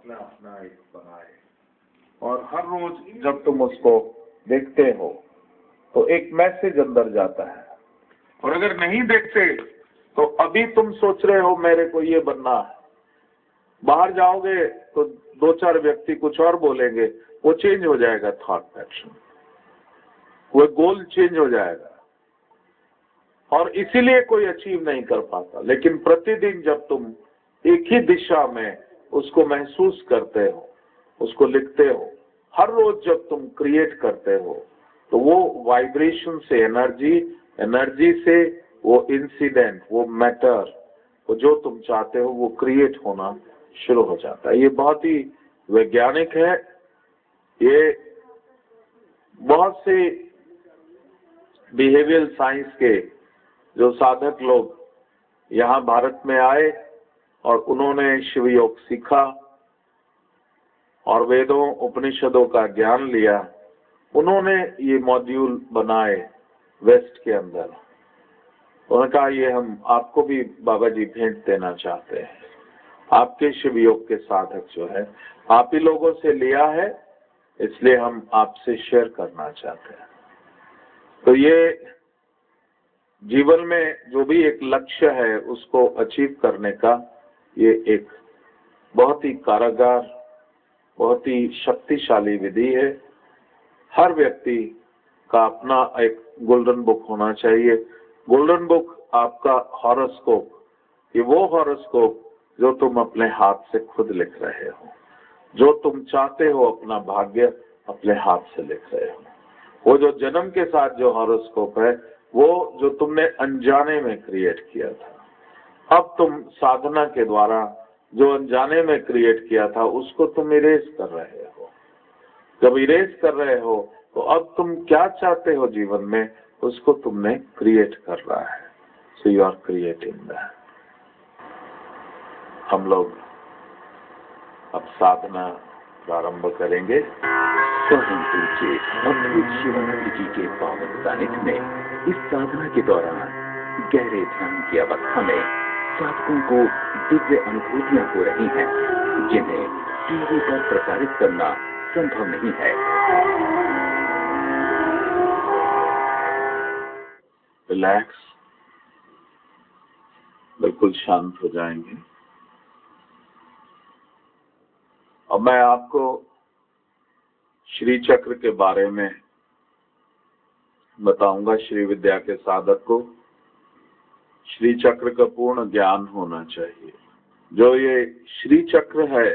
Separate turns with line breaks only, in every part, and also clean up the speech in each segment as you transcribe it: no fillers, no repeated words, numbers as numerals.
अपना अपना एक बनाए, और हर रोज जब तुम उसको देखते हो तो एक मैसेज अंदर जाता है। और अगर नहीं देखते तो अभी तुम सोच रहे हो मेरे को ये बनना है, बाहर जाओगे तो दो चार व्यक्ति कुछ और बोलेंगे, वो चेंज हो जाएगा, थॉट पैटर्न, वो गोल चेंज हो जाएगा, और इसीलिए कोई अचीव नहीं कर पाता। लेकिन प्रतिदिन जब तुम एक ही दिशा में उसको महसूस करते हो, उसको लिखते हो, हर रोज जब तुम क्रिएट करते हो, तो वो वाइब्रेशन से एनर्जी से वो इंसिडेंट, वो मैटर, वो जो तुम चाहते हो वो क्रिएट होना शुरू हो जाता है। ये बहुत ही वैज्ञानिक है। ये बहुत से बिहेवियरल साइंस के जो साधक लोग यहाँ भारत में आए और उन्होंने शिव योग सीखा और वेदों उपनिषदों का ज्ञान लिया, उन्होंने ये मॉड्यूल बनाए वेस्ट के अंदर। उन्होंने कहा ये हम आपको भी बाबा जी भेंट देना चाहते हैं, आपके शिव योग के साधक जो है आप ही लोगों से लिया है, इसलिए हम आपसे शेयर करना चाहते हैं। तो ये जीवन में जो भी एक लक्ष्य है उसको अचीव करने का ये एक बहुत ही कारगर, बहुत ही शक्तिशाली विधि है। हर व्यक्ति का अपना एक गोल्डन बुक होना चाहिए। गोल्डन बुक आपका हॉरोस्कोप, ये वो हॉरोस्कोप जो तुम अपने हाथ से खुद लिख रहे हो, जो तुम चाहते हो अपना भाग्य अपने हाथ से लिख रहे हो। वो जो जन्म के साथ जो हॉरोस्कोप है वो जो तुमने अनजाने में क्रिएट किया था, अब तुम साधना के द्वारा जो अनजाने में क्रिएट किया था उसको तुम इरेज कर रहे हो। जब इरेज कर रहे हो तो अब तुम क्या चाहते हो जीवन में उसको तुमने क्रिएट कर रहा है। So you are creating that. हम लोग अब साधना प्रारंभ करेंगे।
परम पूज्य अद्भुत शिवानंद जी के पावन सानिध्य में इस साधना के दौरान गहरे ध्यान की अवस्था में साधकों को दिव्य अनुभूतियां हो रही हैं, जिन्हें टीवी पर प्रसारित करना संभव नहीं है।
रिलैक्स, बिल्कुल शांत हो जाएंगे। अब मैं आपको श्री चक्र के बारे में बताऊंगा। श्री विद्या के साधक को श्री चक्र का पूर्ण ज्ञान होना चाहिए। जो ये श्री चक्र है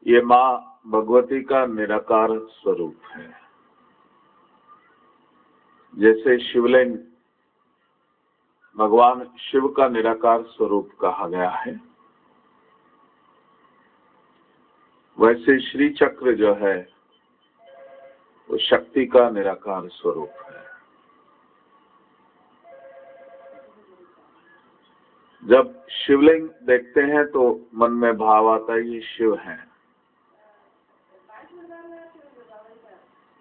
ये माँ भगवती का निराकार स्वरूप है। जैसे शिवलिंग भगवान शिव का निराकार स्वरूप कहा गया है, वैसे श्री चक्र जो है वो शक्ति का निराकार स्वरूप है। जब शिवलिंग देखते हैं तो मन में भाव आता है ये शिव है,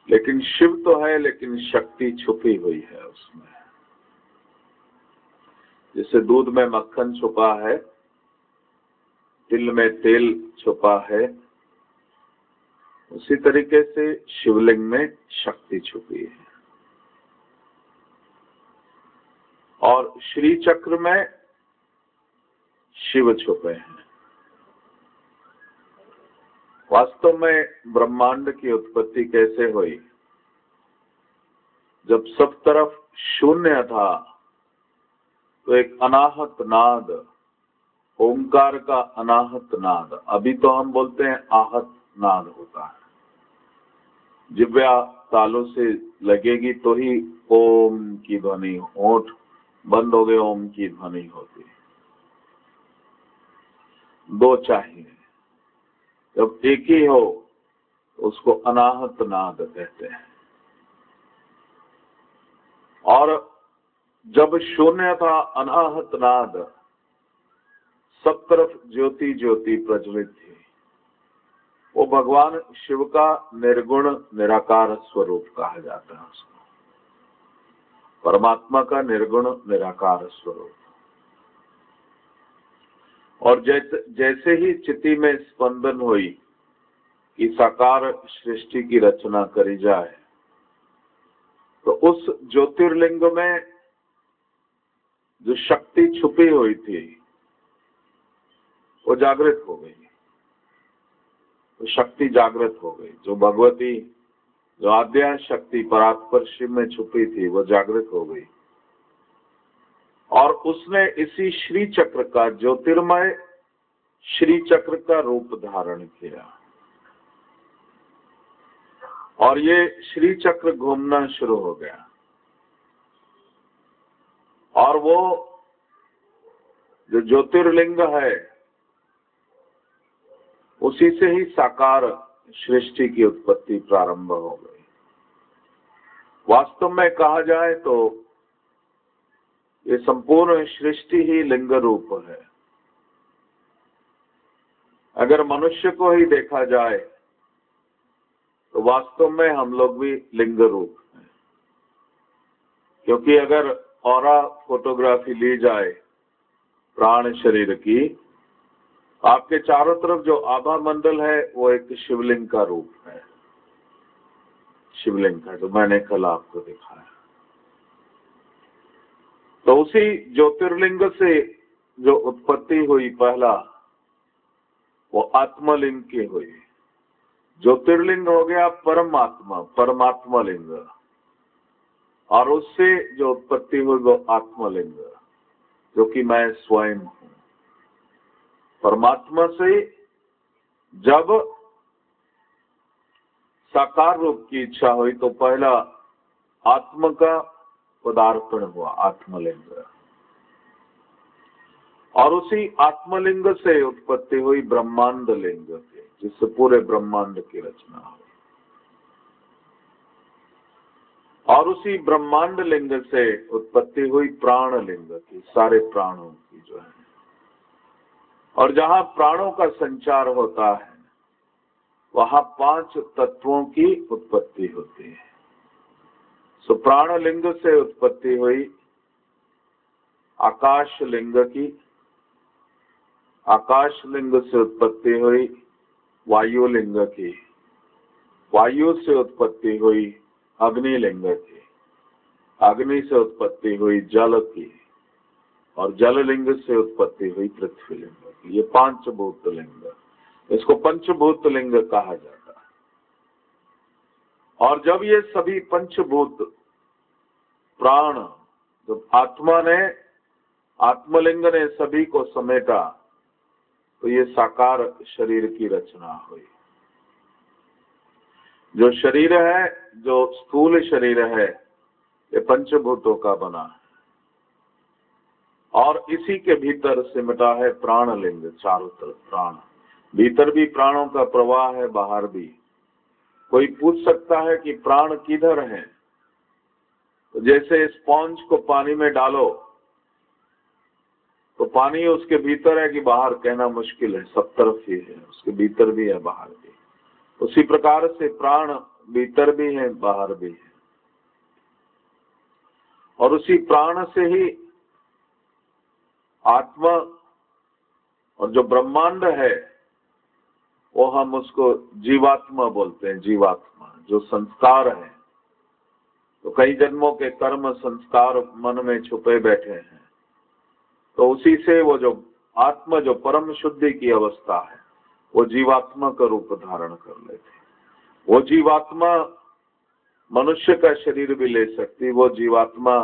लेकिन शिव तो है लेकिन शक्ति छुपी हुई है उसमें। जैसे दूध में मक्खन छुपा है, तिल में तेल छुपा है, उसी तरीके से शिवलिंग में शक्ति छुपी है। और श्री चक्र में शिव छुपे हैं। वास्तव में ब्रह्मांड की उत्पत्ति कैसे हुई? जब सब तरफ शून्य था तो एक अनाहत नाद, ओंकार का अनाहत नाद, अभी तो हम बोलते हैं आहत नाद होता है। जिह्वा तालों से लगेगी तो ही ओम की ध्वनि, होंठ बंद हो गए ओम की ध्वनि होती। दो चाहिए, जब एक ही हो उसको अनाहत नाद कहते हैं। और जब शून्य था अनाहत नाद, सब तरफ ज्योति ज्योति प्रज्वलित थी, वो भगवान शिव का निर्गुण निराकार स्वरूप कहा जाता है उसको, परमात्मा का निर्गुण निराकार स्वरूप। और जैसे ही चिति में स्पंदन हुई कि साकार सृष्टि की रचना करी जाए, तो उस ज्योतिर्लिंग में जो शक्ति छुपी हुई थी वो जागृत हो गई। तो शक्ति जागृत हो गई, जो भगवती, जो आद्या शक्ति परात्पर शिव में छुपी थी वो जागृत हो गई। और उसने इसी श्री चक्र का, ज्योतिर्मय श्री चक्र का रूप धारण किया और ये श्री चक्र घूमना शुरू हो गया। और वो जो ज्योतिर्लिंग है उसी से ही साकार सृष्टि की उत्पत्ति प्रारंभ हो गई। वास्तव में कहा जाए तो ये संपूर्ण सृष्टि ही लिंग रूप है। अगर मनुष्य को ही देखा जाए तो वास्तव में हम लोग भी लिंग रूप हैं, क्योंकि अगर ऑरा फोटोग्राफी ली जाए प्राण शरीर की, आपके चारों तरफ जो आभा मंडल है वो एक शिवलिंग का रूप है। शिवलिंग का, जो मैंने कल आपको दिखाया। तो उसी ज्योतिर्लिंग से जो उत्पत्ति हुई पहला, वो आत्मलिंग की हुई। ज्योतिर्लिंग हो गया परमात्मा, परमात्मा लिंग, और उससे जो उत्पत्ति हुई वो आत्मलिंग, जो कि मैं स्वयं हूं। परमात्मा से जब साकार रूप की इच्छा हुई तो पहला आत्म का पदार्पण हुआ, आत्मलिंग। और उसी आत्मलिंग से उत्पत्ति हुई ब्रह्मांड लिंग की, जिससे पूरे ब्रह्मांड की रचना हुई। और उसी ब्रह्मांड लिंग से उत्पत्ति हुई प्राण लिंग की, सारे प्राणों की जो है। और जहां प्राणों का संचार होता है वहां 5 तत्वों की उत्पत्ति होती है। सो प्राण लिंग से उत्पत्ति हुई आकाश लिंग की, आकाश लिंग से उत्पत्ति हुई वायु लिंग की, वायु से उत्पत्ति हुई अग्नि लिंग की, अग्नि से उत्पत्ति हुई जल की, और जल लिंग से उत्पत्ति हुई पृथ्वी लिंग की। ये 5 भूत लिंग, इसको पंचभूत लिंग कहा जाता है। और जब ये सभी पंचभूत प्राण, जब आत्मा ने, आत्मलिंग ने सभी को समेटा, तो ये साकार शरीर की रचना हुई। जो शरीर है, जो स्थूल शरीर है, ये पंचभूतों का बना है। और इसी के भीतर सिमटा है प्राण लिंग, चारों तरफ प्राण। भीतर भी प्राणों का प्रवाह है, बाहर भी। कोई पूछ सकता है कि प्राण किधर है? तो जैसे स्पॉन्ज को पानी में डालो तो पानी उसके भीतर है कि बाहर, कहना मुश्किल है, सब तरफ ही है, उसके भीतर भी है बाहर भी। उसी प्रकार से प्राण भीतर भी है बाहर भी है। और उसी प्राण से ही आत्मा और जो ब्रह्मांड है वो हम उसको जीवात्मा बोलते हैं। जीवात्मा जो संस्कार है, तो कई जन्मों के कर्म संस्कार मन में छुपे बैठे हैं, तो उसी से वो जो आत्मा, जो परम शुद्धि की अवस्था है, वो जीवात्मा का रूप धारण कर लेते। वो जीवात्मा मनुष्य का शरीर भी ले सकती, वो जीवात्मा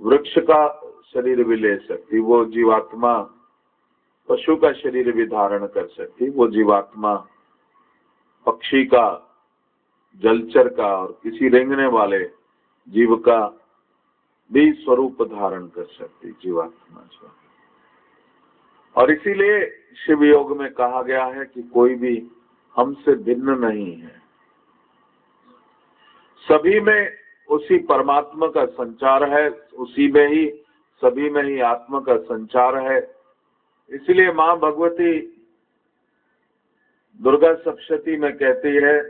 वृक्ष का शरीर भी ले सकती, वो जीवात्मा पशु का शरीर भी धारण कर सकती, वो जीवात्मा पक्षी का, जलचर का और किसी रेंगने वाले जीव का भी स्वरूप धारण कर सकती जीवात्मा जो। और इसीलिए शिव योग में कहा गया है कि कोई भी हमसे भिन्न नहीं है। सभी में उसी परमात्मा का संचार है, उसी में ही, सभी में ही आत्मा का संचार है। इसलिए मां भगवती दुर्गा सप्तशती में कहती है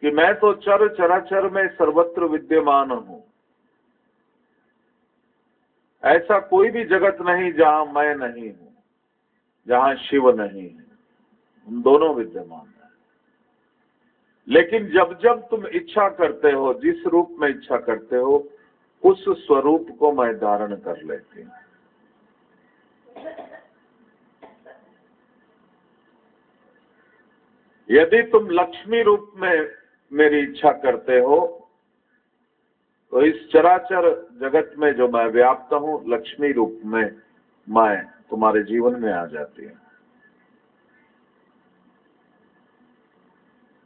कि मैं तो चर चराचर में सर्वत्र विद्यमान हूं। ऐसा कोई भी जगत नहीं जहां मैं नहीं हूं, जहां शिव नहीं है। हम दोनों विद्यमान हैं। लेकिन जब जब तुम इच्छा करते हो, जिस रूप में इच्छा करते हो, उस स्वरूप को मैं धारण कर लेती हूँ। यदि तुम लक्ष्मी रूप में मेरी इच्छा करते हो, तो इस चराचर जगत में जो मैं व्याप्त हूँ, लक्ष्मी रूप में मैं तुम्हारे जीवन में आ जाती हूँ।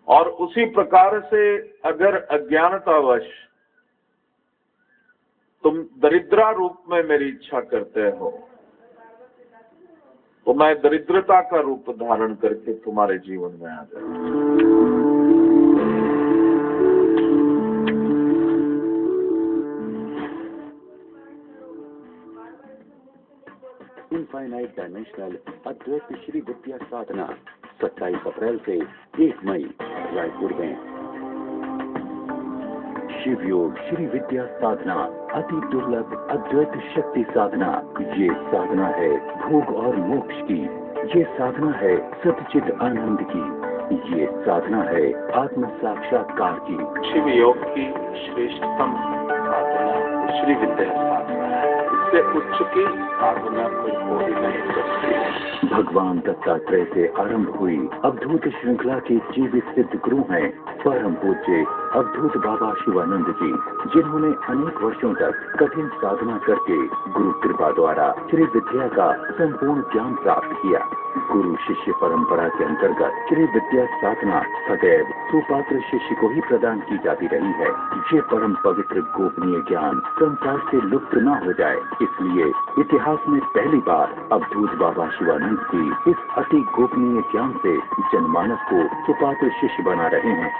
और उसी प्रकार से अगर अज्ञानतावश तुम दरिद्रा रूप में मेरी इच्छा करते हो, तो मैं दरिद्रता का रूप धारण करके तुम्हारे जीवन में आ जाता हूं।
इनफाइनाइट डायमेंशनल अद्वैत श्री विद्या साधना 27 अप्रैल से 1 मई रायपुर में। शिव योग श्री विद्या साधना अति दुर्लभ अद्वैत शक्ति साधना। ये साधना है भोग और मोक्ष की। ये साधना है सच्चित आनंद की। ये साधना है आत्म साक्षात्कार की।
शिव योग की श्रेष्ठतम साधना श्री विद्या साधना है। इससे उच्च की साधना कोई हो ही नहीं सकती।
भगवान दत्तात्रेय से आरंभ हुई अवधूत श्रृंखला के जीवित सिद्ध गुरु हैं परम पूज्य अवधूत बाबा शिवानंद जी, जिन्होंने अनेक वर्षों तक कठिन साधना करके गुरु कृपा द्वारा श्री विद्या का संपूर्ण ज्ञान प्राप्त किया। गुरु शिष्य परंपरा के अंतर्गत श्री विद्या साधना सदैव सुपात्र शिष्य को ही प्रदान की जाती रही है। ये परम पवित्र गोपनीय ज्ञान संसार से लुप्त न हो जाए, इसलिए इतिहास में पहली बार अवधूत बाबा शिवानंद जी इस अति गोपनीय ज्ञान से जनमानस को सुपात्र शिष्य बना रहे हैं।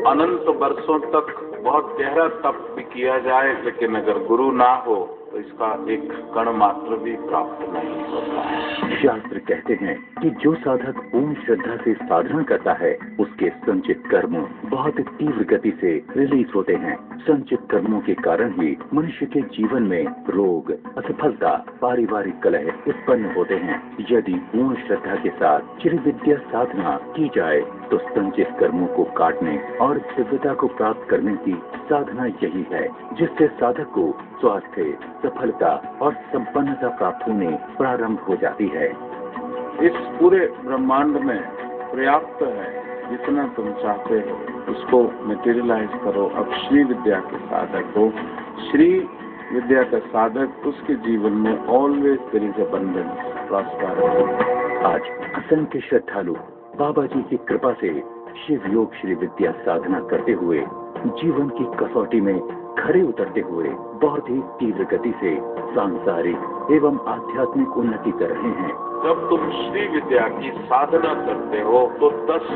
अनंत वर्षों तक बहुत गहरा तप भी किया जाए, लेकिन अगर गुरु ना हो तो इसका एक कण मात्र भी प्राप्त नहीं होता है।
शास्त्र कहते हैं कि जो साधक पूर्ण श्रद्धा से साधना करता है, उसके संचित कर्म बहुत तीव्र गति से रिलीज होते हैं। संचित कर्मों के कारण ही मनुष्य के जीवन में रोग, असफलता, पारिवारिक कलह उत्पन्न होते हैं। यदि पूर्ण श्रद्धा के साथ श्री विद्या साधना की जाए तो संचित कर्मों को काटने और दिव्यता को प्राप्त करने की साधना यही है, जिससे साधक को स्वास्थ्य, सफलता और संपन्नता प्राप्त होने प्रारंभ हो जाती है।
इस पूरे ब्रह्मांड में पर्याप्त है, जितना तुम चाहते हो उसको मटेरियलाइज करो। अब श्री विद्या के साधक हो, श्री विद्या का साधक, उसके जीवन में always there is abundance, prosperity.
आज असंख्य श्रद्धालु बाबा जी की कृपा से शिव योग श्री विद्या साधना करते हुए जीवन की कसौटी में खड़े उतरते हुए बहुत ही तीव्र गति से सांसारिक एवं आध्यात्मिक उन्नति कर रहे हैं।
जब तुम श्री विद्या की साधना करते हो तो 10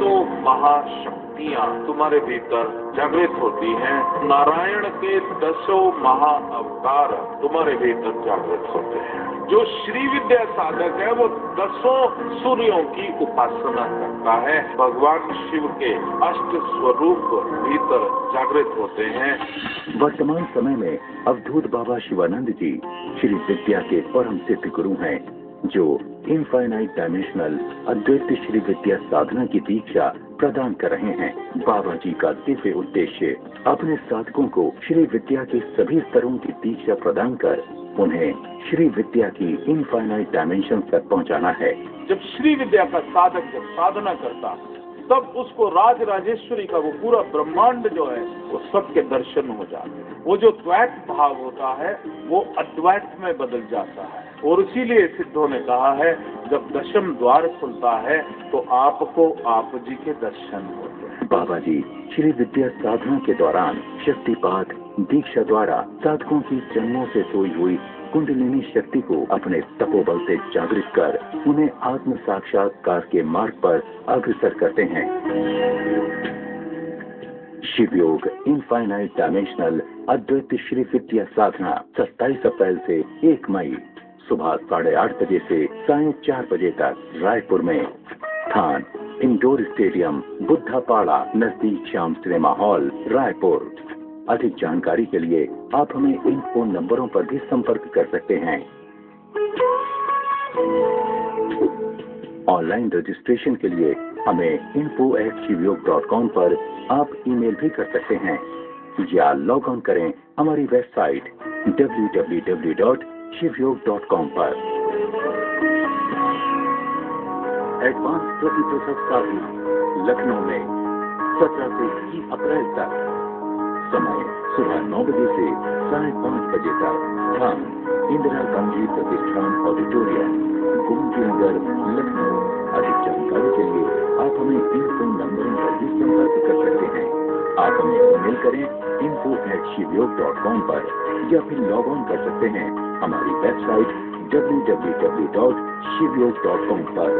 महाशक्तियाँ तुम्हारे भीतर जागृत होती हैं। नारायण के 10 महाअवतार तुम्हारे भीतर जागृत होते हैं। जो श्री विद्या साधक है वो 10 सूर्यों की उपासना करता है। भगवान शिव के 8 स्वरूप भीतर जागृत होते हैं।
वर्तमान समय में अवधूत बाबा शिवानंद जी श्री विद्या के परम सिद्ध गुरु हैं, जो इनफाइनाइट डायमेंशनल अद्वैत श्री विद्या साधना की दीक्षा प्रदान कर रहे हैं। बाबा जी का दिव्य उद्देश्य अपने साधकों को श्री विद्या के सभी स्तरों की दीक्षा प्रदान कर उन्हें श्री विद्या की इनफाइनाइट डायमेंशन तक पहुंचाना है।
जब श्री विद्या का साधक जब साधना करता तब उसको राज राजेश्वरी का वो पूरा ब्रह्मांड जो है वो सबके दर्शन हो जाते हैं। वो जो द्वैत भाव होता है वो अद्वैत में बदल जाता है। और इसीलिए सिद्धों ने कहा है, जब दशम द्वार खुलता है तो आपको आप जी के दर्शन होते हैं।
बाबा जी श्री विद्या साधना के दौरान शक्तिपात दीक्षा द्वारा साधकों की जन्मों से सोई हुई कुंडलिनी शक्ति को अपने तपोबल से जागृत कर उन्हें आत्म साक्षात्कार के मार्ग पर अग्रसर करते हैं। शिव योग इनफाइनाइट डायमेंशनल अद्वैत श्री विद्या साधना 27 अप्रैल से 1 मई सुबह 8:30 बजे से सायं 4 बजे तक रायपुर में। स्थान इंडोर स्टेडियम बुद्धापाड़ा नजदीक श्याम सिनेमा हॉल रायपुर। अधिक जानकारी के लिए आप हमें इन फोन नंबरों पर भी संपर्क कर सकते हैं। ऑनलाइन रजिस्ट्रेशन के लिए हमें info@shivयोग.com पर आप ईमेल भी कर सकते हैं या लॉग ऑन करें हमारी वेबसाइट www.shivyog.com पर। एडवांस प्रतिप्रसव साधना लखनऊ में 17 से 20 अप्रैल तक। समय सुबह 9 बजे से 5:30 बजे तक। स्थान इंदिरा गांधी प्रतिष्ठान ऑडिटोरियम, गोमती नगर, लखनऊ। अधिक जानकारी के लिए आप हमें इन फोन नंबरों पर भी संपर्क कर सकते हैं। आप हमें ईमेल करें info@shivyog.com पर या फिर लॉग ऑन कर सकते हैं हमारी वेबसाइट www.shivyog.com पर।